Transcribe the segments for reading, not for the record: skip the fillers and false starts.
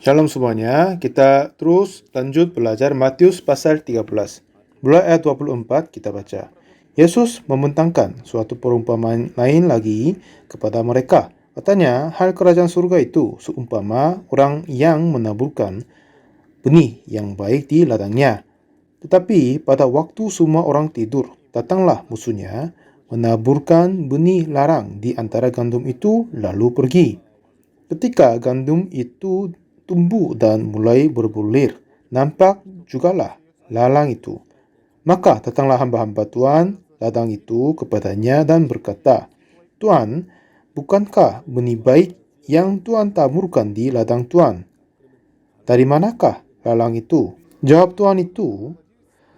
Shalom semuanya, kita terus lanjut belajar Matius pasal 13. Mulai ayat 24 kita baca. Yesus membentangkan suatu perumpamaan lain lagi kepada mereka. Katanya, hal kerajaan surga itu seumpama orang yang menaburkan benih yang baik di ladangnya. Tetapi pada waktu semua orang tidur, datanglah musuhnya, menaburkan benih larang di antara gandum itu lalu pergi. Ketika gandum itu tumbuh dan mulai berbulir, nampak jugalah lalang itu. Maka datanglah hamba-hamba Tuhan ladang itu kepadanya dan berkata, Tuan, bukankah benih baik yang Tuhan taburkan di ladang Tuan? Dari manakah lalang itu? Jawab Tuhan itu,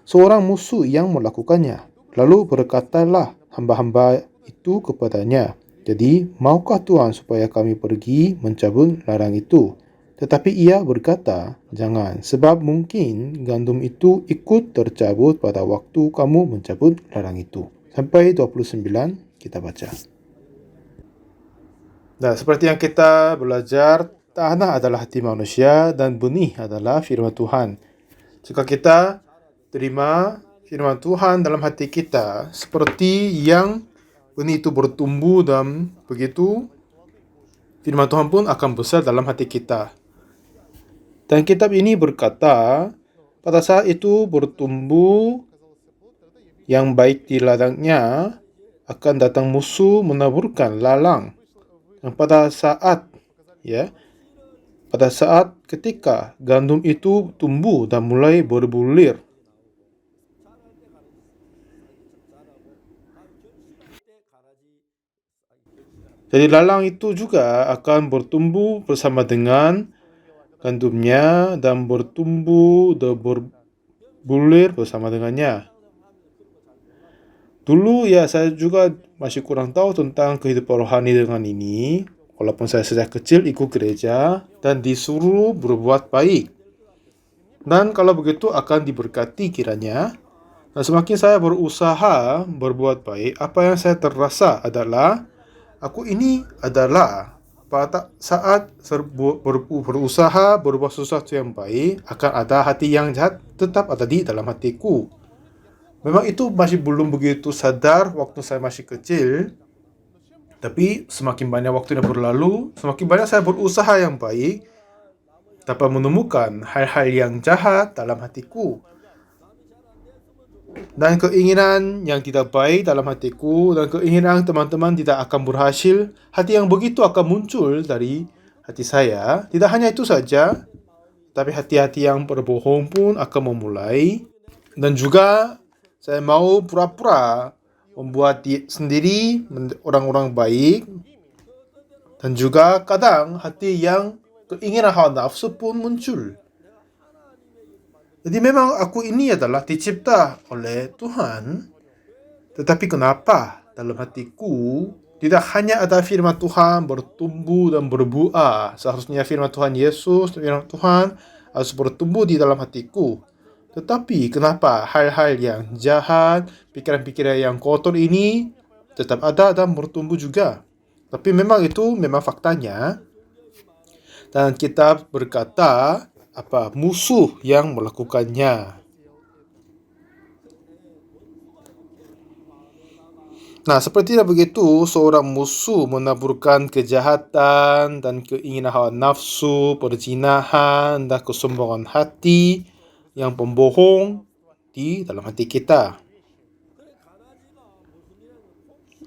seorang musuh yang melakukannya. Lalu berkatalah hamba-hamba itu kepadanya, jadi maukah Tuhan supaya kami pergi mencabut ladang itu? Tetapi ia berkata, jangan, sebab mungkin gandum itu ikut tercabut pada waktu kamu mencabut ladang itu. Sampai 29 kita baca. Nah, seperti yang kita belajar, tanah adalah hati manusia dan benih adalah firman Tuhan. Jika kita terima firman Tuhan dalam hati kita, seperti yang benih itu bertumbuh dan begitu, firman Tuhan pun akan besar dalam hati kita. Dan kitab ini berkata, pada saat itu bertumbuh yang baik di ladangnya, akan datang musuh menaburkan lalang. Dan pada saat ketika gandum itu tumbuh dan mulai berbulir, jadi lalang itu juga akan bertumbuh bersama dengan gandumnya dan bertumbuh dan berbulir bersama dengannya. Dulu ya saya juga masih kurang tahu tentang kehidupan rohani dengan ini. Walaupun saya sejak kecil ikut gereja dan disuruh berbuat baik. Dan kalau begitu akan diberkati kiranya. Dan semakin saya berusaha berbuat baik, apa yang saya terasa adalah aku ini adalah pada saat berusaha berbuat sesuatu yang baik, akan ada hati yang jahat tetap ada di dalam hatiku. Memang itu masih belum begitu sadar waktu saya masih kecil, tapi semakin banyak waktu yang berlalu, semakin banyak saya berusaha yang baik, dapat menemukan hal-hal yang jahat dalam hatiku. Dan keinginan yang tidak baik dalam hatiku, dan keinginan teman-teman tidak akan berhasil, hati yang begitu akan muncul dari hati saya. Tidak hanya itu saja, tapi hati-hati yang berbohong pun akan memulai. Dan juga saya mau pura-pura membuat sendiri orang-orang baik. Dan juga kadang hati yang keinginan hawa nafsu pun muncul. Jadi memang aku ini adalah dicipta oleh Tuhan. Tetapi kenapa dalam hatiku tidak hanya ada firman Tuhan bertumbuh dan berbuah. Seharusnya firman Tuhan Yesus, firman Tuhan harus bertumbuh di dalam hatiku. Tetapi kenapa hal-hal yang jahat, pikiran-pikiran yang kotor ini tetap ada dan bertumbuh juga. Tapi memang itu memang faktanya. Dan kitab berkata musuh yang melakukannya. Nah, seperti begitu, seorang musuh menaburkan kejahatan dan keinginan hawa nafsu, perzinahan, dan kesombongan hati yang pembohong di dalam hati kita.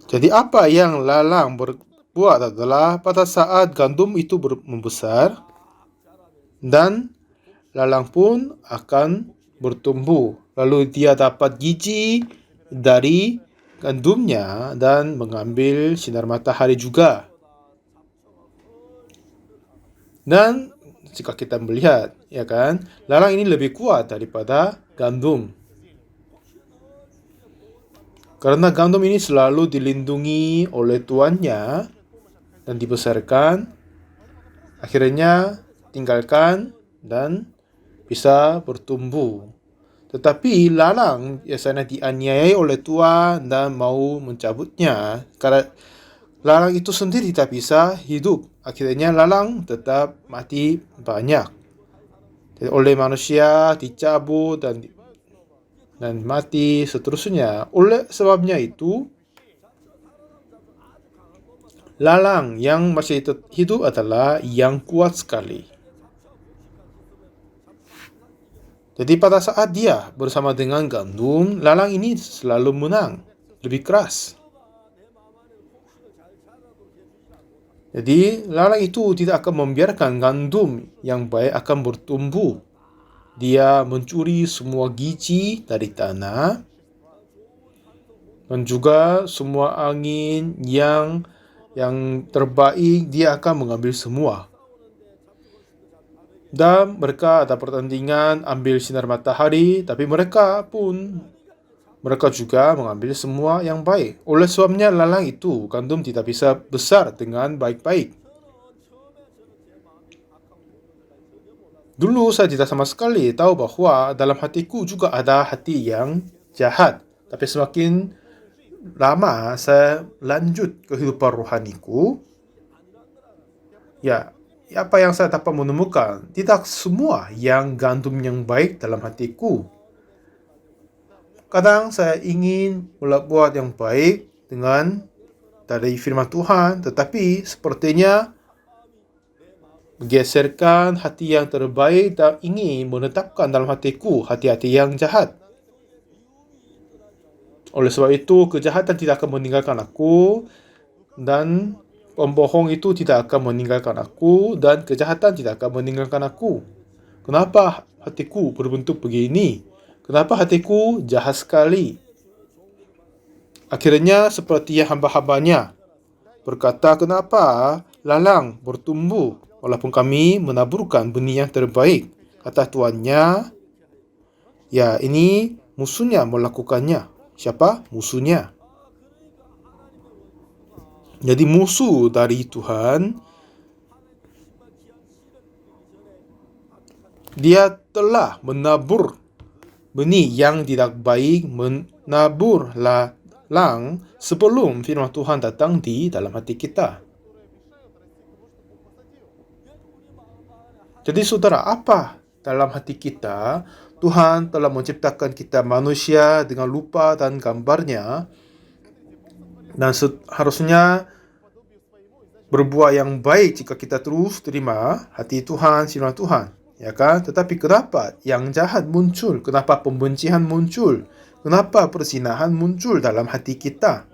Jadi apa yang lalang berbuat adalah pada saat gandum itu membesar, dan lalang pun akan bertumbuh. Lalu dia dapat gizi dari gandumnya dan mengambil sinar matahari juga. Dan jika kita melihat, ya kan, lalang ini lebih kuat daripada gandum. Karena gandum ini selalu dilindungi oleh tuannya dan dibesarkan, akhirnya tinggalkan dan bisa bertumbuh. Tetapi lalang biasanya dianiayai oleh tuan dan mau mencabutnya. lalang itu sendiri tak bisa hidup. Akhirnya lalang tetap mati banyak. Jadi oleh manusia dicabut dan mati seterusnya. Oleh sebabnya itu, lalang yang masih hidup adalah yang kuat sekali. Jadi pada saat dia bersama dengan gandum, lalang ini selalu menang, lebih keras. Jadi lalang itu tidak akan membiarkan gandum yang baik akan bertumbuh. Dia mencuri semua gizi dari tanah dan juga semua angin yang terbaik dia akan mengambil semua. Dan mereka ada pertandingan ambil sinar matahari, tapi mereka juga mengambil semua yang baik. Oleh sebabnya lalang itu, gandum tidak bisa besar dengan baik-baik. Dulu saya tidak sama sekali tahu bahwa dalam hatiku juga ada hati yang jahat. Tapi semakin lama saya lanjut kehidupan rohaniku, apa yang saya dapat menemukan, tidak semua yang gandum yang baik dalam hatiku. Kadang saya ingin buat yang baik dari firman Tuhan, tetapi sepertinya menggeserkan hati yang terbaik dan ingin menetapkan dalam hatiku hati-hati yang jahat. Oleh sebab itu, kejahatan tidak akan meninggalkan aku, dan pembohong itu tidak akan meninggalkan aku, dan kejahatan tidak akan meninggalkan aku. Kenapa hatiku berbentuk begini? Kenapa hatiku jahat sekali? Akhirnya seperti hamba-hambanya berkata, kenapa lalang bertumbuh walaupun kami menaburkan benih yang terbaik? Kata tuannya, ini musuhnya melakukannya. Siapa? Musuhnya. Jadi musuh dari Tuhan, dia telah menabur benih yang tidak baik, menabur lalang sebelum firman Tuhan datang di dalam hati kita. Jadi saudara, apa dalam hati kita? Tuhan telah menciptakan kita manusia dengan rupa dan gambarnya, dan harusnya berbuat yang baik jika kita terus terima hati Tuhan, firman Tuhan. Ya kan? Tetapi kenapa yang jahat muncul? Kenapa pembencian muncul? Kenapa perzinahan muncul dalam hati kita?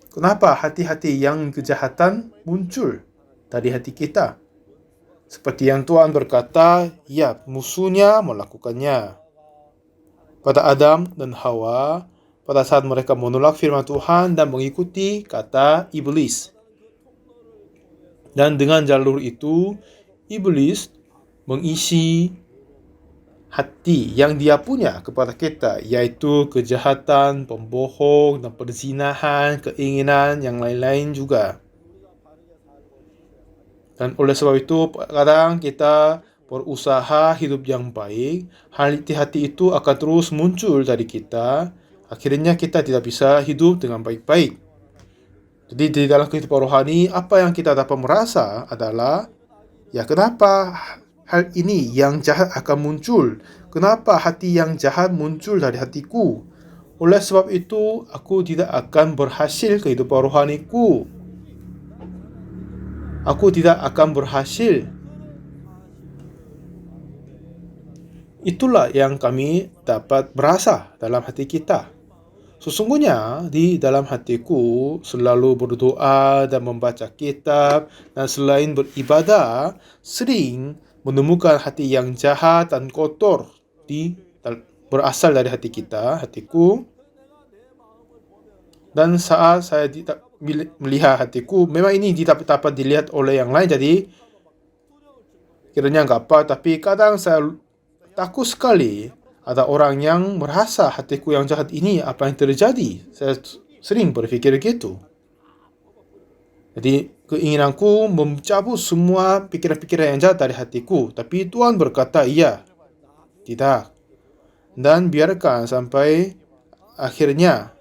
Kenapa hati-hati yang kejahatan muncul dari hati kita? Seperti yang Tuhan berkata, musuhnya melakukannya. Pada Adam dan Hawa, pada saat mereka menolak firman Tuhan dan mengikuti kata iblis. Dan dengan jalur itu, iblis mengisi hati yang dia punya kepada kita, yaitu kejahatan, pembohong, dan perzinahan, keinginan yang lain-lain juga. Dan oleh sebab itu, kadang kita berusaha hidup yang baik, hati-hati itu akan terus muncul dari kita. Akhirnya kita tidak bisa hidup dengan baik-baik. Jadi di dalam kehidupan rohani, apa yang kita dapat merasa adalah, kenapa hal ini yang jahat akan muncul? Kenapa hati yang jahat muncul dari hatiku? Oleh sebab itu, aku tidak akan berhasil kehidupan rohaniku. Aku tidak akan berhasil. Itulah yang kami dapat merasa dalam hati kita. Sesungguhnya di dalam hatiku selalu berdoa dan membaca kitab, dan selain beribadah, sering menemukan hati yang jahat dan kotor berasal dari hatiku. Dan saat saya melihat hatiku, memang ini tidak dapat dilihat oleh yang lain, jadi kiranya enggak apa, tapi kadang saya takut sekali ada orang yang merasa hatiku yang jahat ini, apa yang terjadi? Saya sering berpikir gitu. Jadi keinginanku mencabut semua pikiran-pikiran yang jahat dari hatiku, tapi Tuhan berkata, tidak. Dan biarkan sampai akhirnya.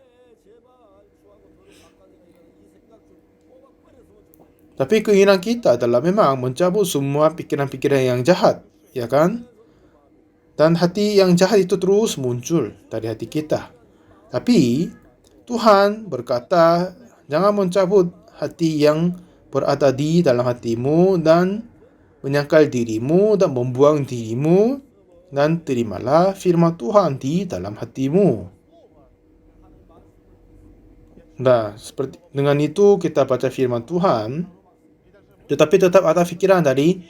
Tapi keinginan kita adalah memang mencabut semua pikiran-pikiran yang jahat, ya kan? Dan hati yang jahat itu terus muncul dari hati kita. Tapi Tuhan berkata, jangan mencabut hati yang berada di dalam hatimu dan menyangkal dirimu dan membuang dirimu, dan terimalah firman Tuhan di dalam hatimu. Nah, seperti dengan itu kita baca firman Tuhan, tetapi tetap ada fikiran dari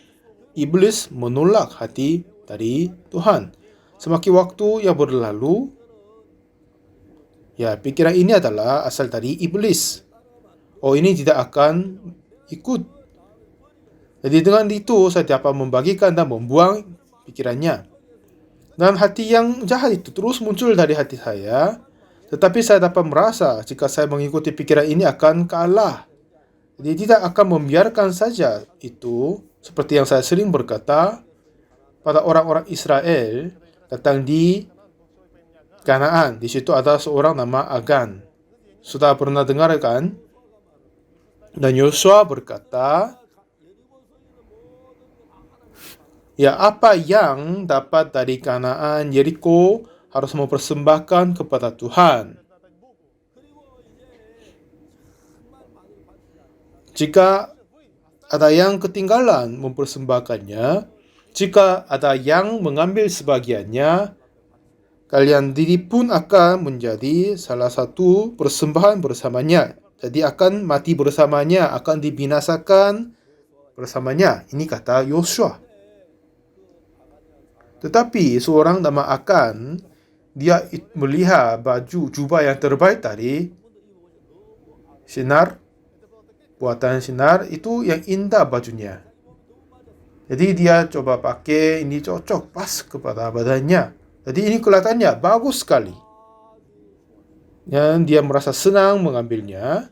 iblis menolak hati dari Tuhan. Semakin waktu yang berlalu, ya pikiran ini adalah asal dari iblis. Oh, ini tidak akan ikut. Jadi dengan itu saya dapat membagikan dan membuang pikirannya. Dan hati yang jahat itu terus muncul dari hati saya. Tetapi saya dapat merasa jika saya mengikuti pikiran ini akan kalah. Jadi tidak akan membiarkan saja itu, seperti yang saya sering berkata pada orang-orang Israel datang di Kanaan. Di situ ada seorang nama Agan. Sudah pernah dengar kan? Dan Yosua berkata, ya apa yang dapat dari Kanaan Yeriko harus mempersembahkan kepada Tuhan. Jika ada yang ketinggalan mempersembahkannya, jika ada yang mengambil sebagiannya, kalian diri pun akan menjadi salah satu persembahan bersamanya. Jadi akan mati bersamanya, akan dibinasakan bersamanya. Ini kata Yosua. Tetapi seorang nama Akan, dia melihat baju jubah yang terbaik dari Shinar, buatan Shinar, itu yang indah bajunya. Jadi dia coba pakai, ini cocok, pas kepada badannya. Jadi ini kelihatannya bagus sekali. Dan dia merasa senang mengambilnya.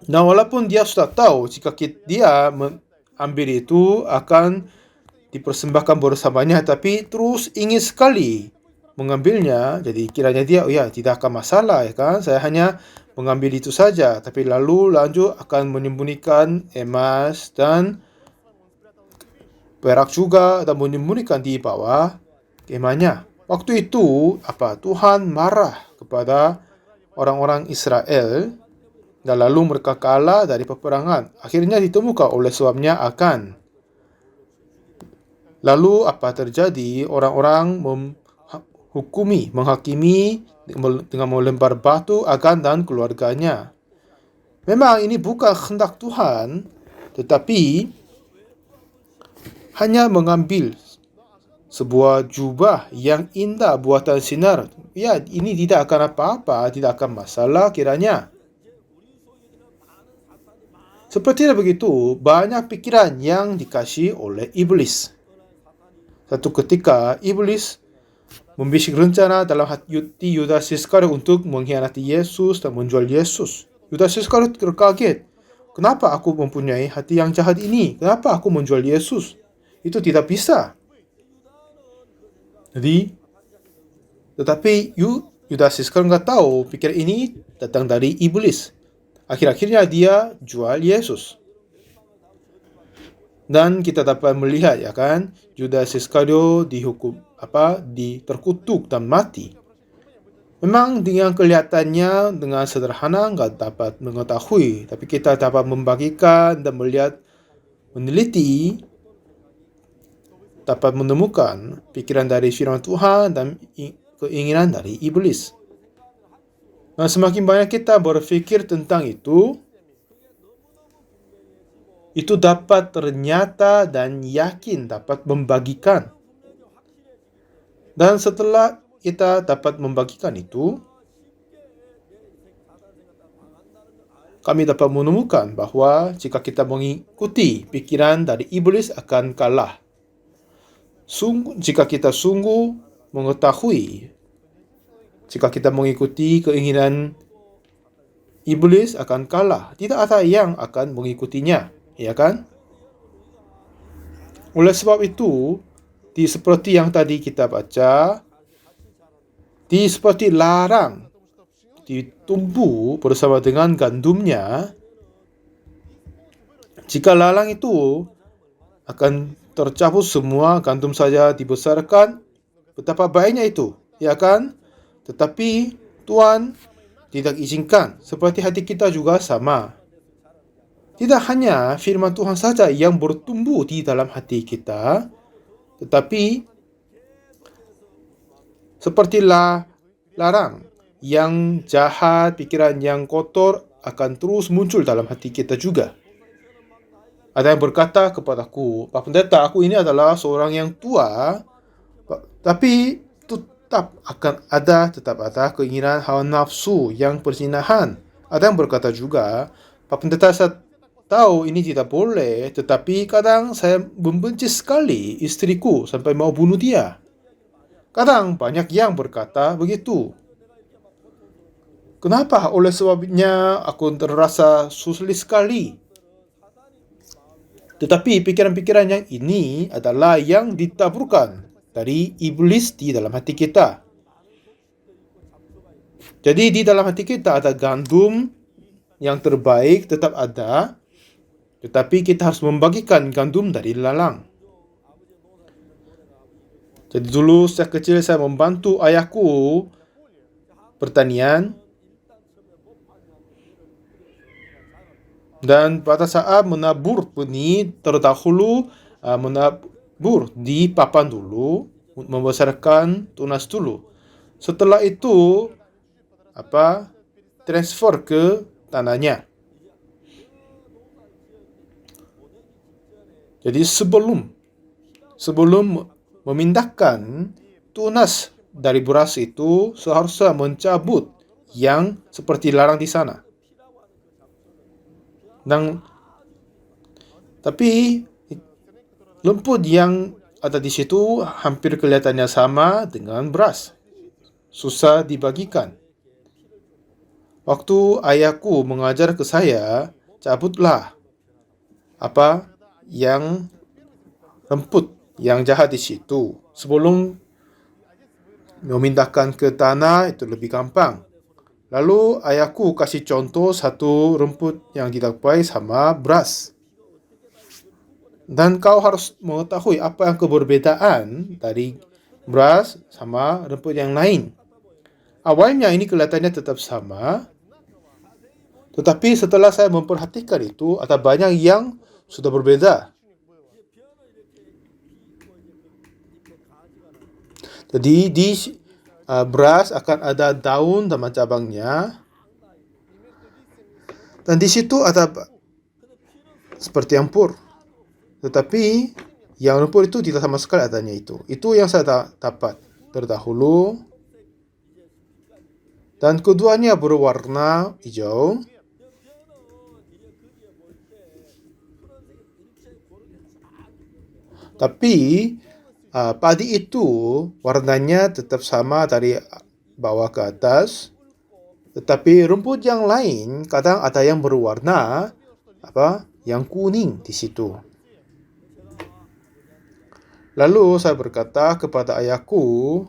Nah, walaupun dia sudah tahu jika dia mengambil itu akan dipersembahkan bersamanya, tapi terus ingin sekali mengambilnya. Jadi kiranya dia, ya tidak akan masalah, ya kan? Saya hanya mengambil itu saja. Tapi lalu lanjut akan menyembunyikan emas dan perak juga, dan menyembunyikan di bawah kemahnya. Waktu itu Tuhan marah kepada orang-orang Israel, dan lalu mereka kalah dari peperangan. Akhirnya ditemukan oleh suaminya Akan. Lalu apa terjadi? Orang-orang menghakimi dengan melempar batu Akan dan keluarganya. Memang ini bukan kehendak Tuhan, tetapi hanya mengambil sebuah jubah yang indah buatan Shinar. Ya, ini tidak akan apa-apa, tidak akan masalah kiranya. Seperti begitu, banyak pikiran yang dikasih oleh iblis. Satu ketika, iblis membisik rencana dalam hati Yudas Iskariot untuk mengkhianati Yesus dan menjual Yesus. Yudas Iskariot terkaget. Kenapa aku mempunyai hati yang jahat ini? Kenapa aku menjual Yesus? Itu tidak bisa. Tetapi Yudas Iskariot nggak tahu pikiran ini datang dari iblis. Akhir-akhirnya dia jual Yesus. Dan kita dapat melihat, ya kan, Yudas Iskariot terkutuk dan mati. Memang dengan kelihatannya dengan sederhana nggak dapat mengetahui, tapi kita dapat membagikan dan melihat, meneliti, dapat menemukan pikiran dari firman Tuhan dan keinginan dari iblis. Nah, semakin banyak kita berpikir tentang itu dapat ternyata dan yakin dapat membagikan. Dan setelah kita dapat membagikan itu, kami dapat menemukan bahwa jika kita mengikuti pikiran dari iblis akan kalah. Jika kita sungguh mengetahui, jika kita mengikuti keinginan iblis akan kalah. Tidak ada yang akan mengikutinya, ya kan? Oleh sebab itu, seperti yang tadi kita baca, seperti larang ditumbuh bersama dengan gandumnya, Jika lalang itu akan tercabut semua, gandum saja dibesarkan, betapa baiknya itu, ya kan? Tetapi Tuhan tidak izinkan, seperti hati kita juga sama. Tidak hanya firman Tuhan saja yang bertumbuh di dalam hati kita, tetapi sepertilah larang yang jahat, pikiran yang kotor akan terus muncul dalam hati kita juga. Ada yang berkata kepadaku, Pak Pendeta, aku ini adalah seorang yang tua, tapi tetap ada keinginan hawa nafsu yang perzinahan. Ada yang berkata juga, Pak Pendeta, saya tahu ini tidak boleh, tetapi kadang saya membenci sekali istriku sampai mau bunuh dia. Kadang banyak yang berkata begitu. Kenapa? Oleh sebabnya aku terasa sulit sekali. Tetapi pikiran-pikiran yang ini adalah yang ditaburkan dari iblis di dalam hati kita. Jadi di dalam hati kita ada gandum yang terbaik tetap ada, tetapi kita harus membagikan gandum dari lalang. Jadi dulu sejak kecil saya membantu ayahku pertanian, dan pada saat menabur benih terdahulu menabur di papan dulu, membesarkan tunas dulu. Setelah itu transfer ke tanahnya. Jadi sebelum memindahkan tunas dari beras itu, seharusnya mencabut yang seperti larang di sana. Tapi rumput yang ada di situ hampir kelihatannya sama dengan beras. Susah dibagikan. Waktu ayahku mengajar ke saya, cabutlah yang rumput yang jahat di situ. Sebelum memindahkan ke tanah itu lebih gampang. Lalu ayahku kasih contoh satu rumput yang tidak baik sama beras. Dan kau harus mengetahui apa yang keberbedaan dari beras sama rumput yang lain. Awalnya ini kelihatannya tetap sama, tetapi setelah saya memperhatikan itu, ada banyak yang sudah berbeda. Jadi di beras akan ada daun dan cabangnya, dan di situ ada seperti ampur. Tetapi yang rumput itu tidak sama sekali adanya itu. Itu yang saya dapat terdahulu. Dan keduanya berwarna hijau. Tapi padi itu warnanya tetap sama dari bawah ke atas. Tetapi rumput yang lain kadang ada yang berwarna yang kuning di situ. Lalu saya berkata kepada ayahku,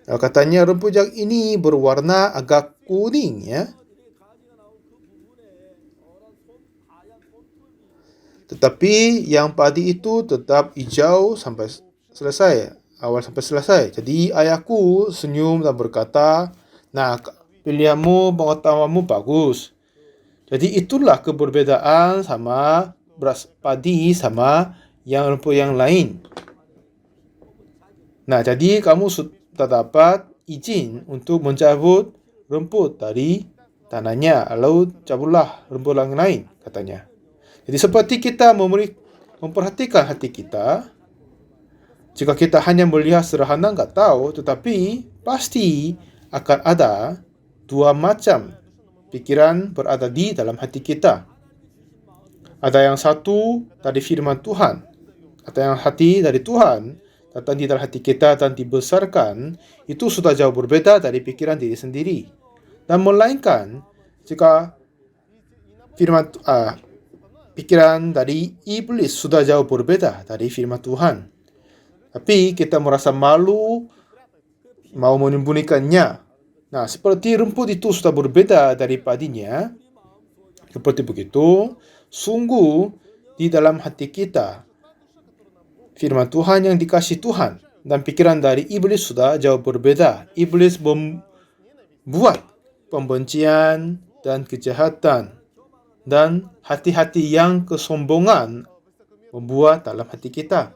katanya rumput yang ini berwarna agak kuning ya. Tetapi yang padi itu tetap hijau sampai selesai, awal sampai selesai. Jadi ayahku senyum dan berkata, nah pilihanmu, pengetahuanmu bagus. Jadi itulah keberbedaan sama beras padi sama yang rumput yang lain. Nah, jadi kamu sudah dapat izin untuk mencabut rumput dari tanahnya. Lalu cabutlah rumput yang lain, katanya. Jadi seperti kita memperhatikan hati kita, jika kita hanya melihat sederhana nggak tahu, tetapi pasti akan ada dua macam pikiran berada di dalam hati kita. Ada yang satu dari firman Tuhan, ada yang hati dari Tuhan datang di dalam hati kita dan dibesarkan, itu sudah jauh berbeda dari pikiran diri sendiri. Dan melainkan jika pikiran dari iblis sudah jauh berbeda dari firman Tuhan. Tapi kita merasa malu, mau menyembunyikannya. Nah, seperti rumput itu sudah berbeda dari padinya, Seperti begitu, sungguh di dalam hati kita, firman Tuhan yang dikasih Tuhan dan pikiran dari iblis sudah jauh berbeda. Iblis membuat pembencian dan kejahatan dan hati-hati yang kesombongan membuat dalam hati kita.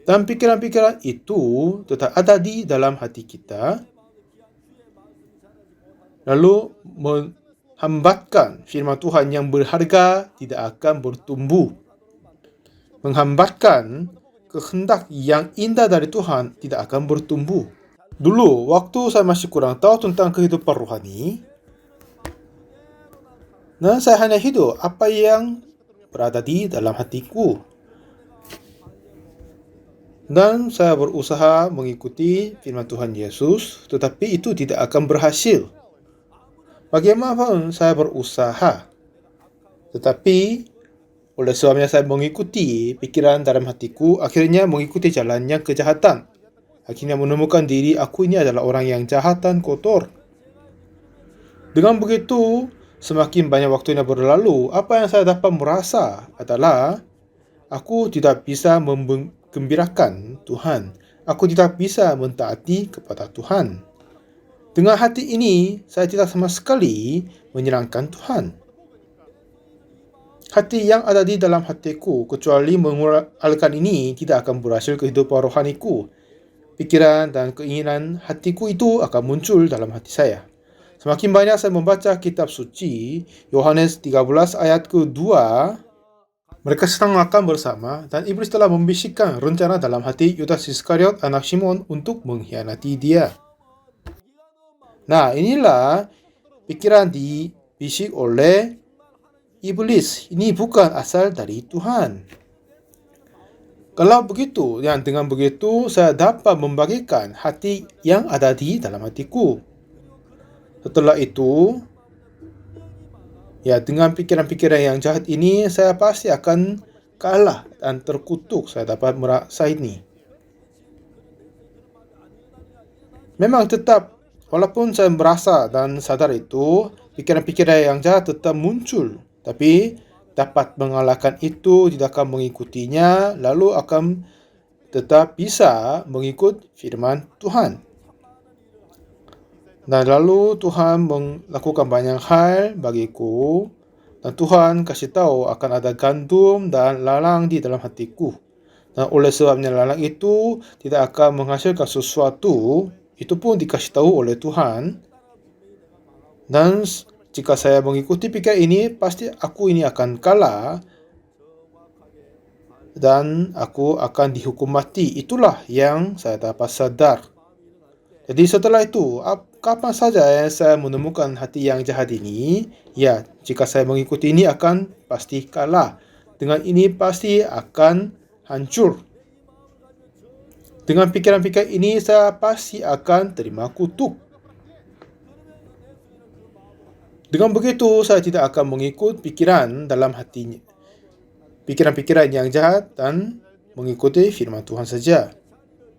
Dan pikiran-pikiran itu tetap ada di dalam hati kita, lalu menghambatkan firman Tuhan yang berharga tidak akan bertumbuh. Menghambatkan kehendak yang indah dari Tuhan tidak akan bertumbuh. Dulu, waktu saya masih kurang tahu tentang kehidupan rohani, dan saya hanya hidup apa yang berada di dalam hatiku. Dan saya berusaha mengikuti firman Tuhan Yesus, tetapi itu tidak akan berhasil. Bagaimanapun saya berusaha, tetapi oleh sebabnya saya mengikuti pikiran dalam hatiku, akhirnya mengikuti jalan yang kejahatan. Akhirnya menemukan diri aku ini adalah orang yang jahat dan kotor. Dengan begitu, semakin banyak waktunya berlalu, apa yang saya dapat merasa adalah aku tidak bisa menggembirakan Tuhan. Aku tidak bisa mentaati kepada Tuhan. Dengan hati ini, saya tidak sama sekali menyenangkan Tuhan. Hati yang ada di dalam hatiku, kecuali menguralkan ini, tidak akan berhasil kehidupan rohaniku. Pikiran dan keinginan hatiku itu akan muncul dalam hati saya. Semakin banyak saya membaca kitab suci, Yohanes 13 ayat ke-2, mereka sedang makan bersama dan iblis telah membisikkan rencana dalam hati Yudas Iskariot anak Simon untuk mengkhianati dia. Nah, inilah pikiran dibisik oleh iblis. Ini bukan asal dari Tuhan. Kalau begitu, dengan begitu saya dapat membagikan hati yang ada di dalam hatiku. Setelah itu, dengan pikiran-pikiran yang jahat ini, saya pasti akan kalah dan terkutuk. Saya dapat merasa ini. Memang tetap, walaupun saya merasa dan sadar itu, pikiran-pikiran yang jahat tetap muncul. Tapi, dapat mengalahkan itu, tidak akan mengikutinya, lalu akan tetap bisa mengikut firman Tuhan. Dan lalu Tuhan melakukan banyak hal bagiku, dan Tuhan kasih tahu akan ada gandum dan lalang di dalam hatiku. Dan oleh sebabnya lalang itu tidak akan menghasilkan sesuatu, itu pun dikasih tahu oleh Tuhan. Dan jika saya mengikuti pikiran ini, pasti aku ini akan kalah dan aku akan dihukum mati. Itulah yang saya dapat sadar. Jadi setelah itu, kapan saja saya menemukan hati yang jahat ini, jika saya mengikuti ini akan pasti kalah. Dengan ini pasti akan hancur. Dengan pikiran-pikiran ini saya pasti akan terima kutuk. Dengan begitu saya tidak akan mengikut pikiran dalam hatinya. Pikiran-pikiran yang jahat dan mengikuti firman Tuhan saja.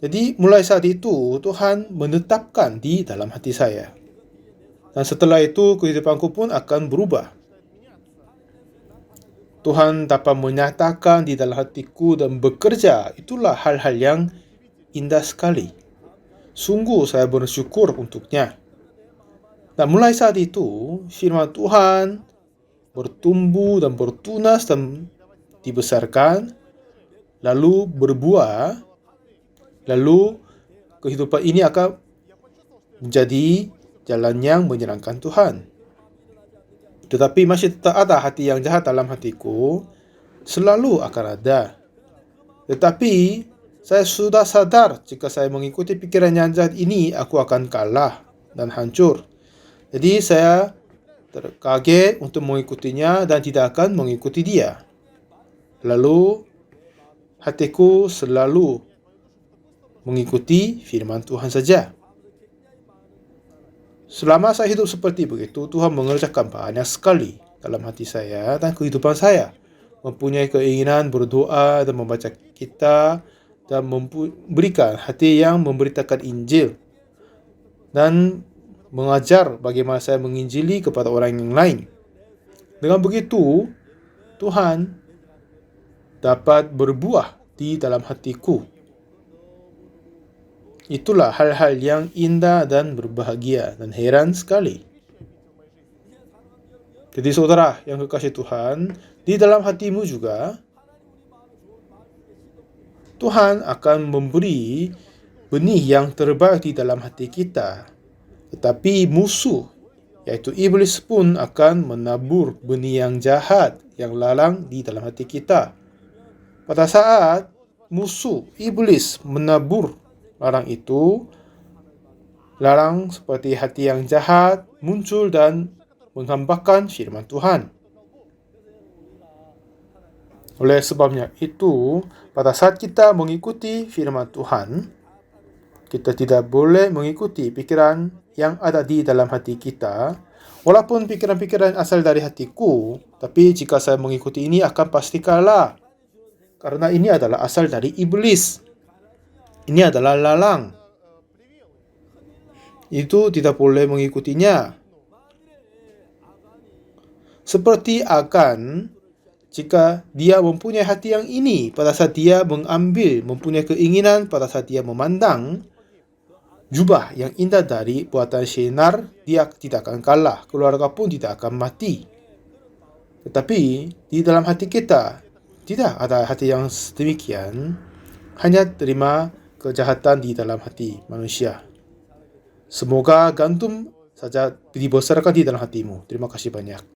Jadi mulai saat itu Tuhan menetapkan di dalam hati saya. Dan setelah itu kehidupanku pun akan berubah. Tuhan dapat menyatakan di dalam hatiku dan bekerja. Itulah hal-hal yang indah sekali. Sungguh saya bersyukur untuknya. Dan mulai saat itu firman Tuhan bertumbuh dan bertunas dan dibesarkan, lalu berbuah. Lalu kehidupan ini akan menjadi jalan yang menyenangkan Tuhan. Tetapi masih tetap ada hati yang jahat dalam hatiku, selalu akan ada. Tetapi saya sudah sadar jika saya mengikuti pikiran yang jahat ini, aku akan kalah dan hancur. Jadi saya terkaget untuk mengikutinya dan tidak akan mengikuti dia. Lalu hatiku selalu mengikuti firman Tuhan saja. Selama saya hidup seperti begitu, Tuhan mengerjakan banyak sekali dalam hati saya dan kehidupan saya. Mempunyai keinginan berdoa dan membaca kitab dan memberikan hati yang memberitakan Injil. Dan mengajar bagaimana saya menginjili kepada orang yang lain. Dengan begitu, Tuhan dapat berbuah di dalam hatiku. Itulah hal-hal yang indah dan berbahagia dan heran sekali. Jadi saudara yang kekasih Tuhan, di dalam hatimu juga Tuhan akan memberi benih yang terbaik di dalam hati kita. Tetapi musuh, yaitu iblis pun akan menabur benih yang jahat, yang lalang di dalam hati kita. Pada saat musuh, iblis menabur larang itu, larang seperti hati yang jahat muncul dan menghambakan firman Tuhan. Oleh sebabnya itu, pada saat kita mengikuti firman Tuhan, kita tidak boleh mengikuti pikiran yang ada di dalam hati kita. Walaupun pikiran-pikiran asal dari hatiku, tapi jika saya mengikuti ini akan pasti kalah. Karena ini adalah asal dari iblis. Ini adalah lalang. Itu tidak boleh mengikutinya. Seperti Akan, jika dia mempunyai hati yang ini, pada saat dia mempunyai keinginan, pada saat dia memandang jubah yang indah dari buatan Shinar, dia tidak akan kalah, keluarga pun tidak akan mati. Tetapi di dalam hati kita tidak ada hati yang sedemikian, hanya terima kejahatan di dalam hati manusia. Semoga gantum saja dibesarkan di dalam hatimu. Terima kasih banyak.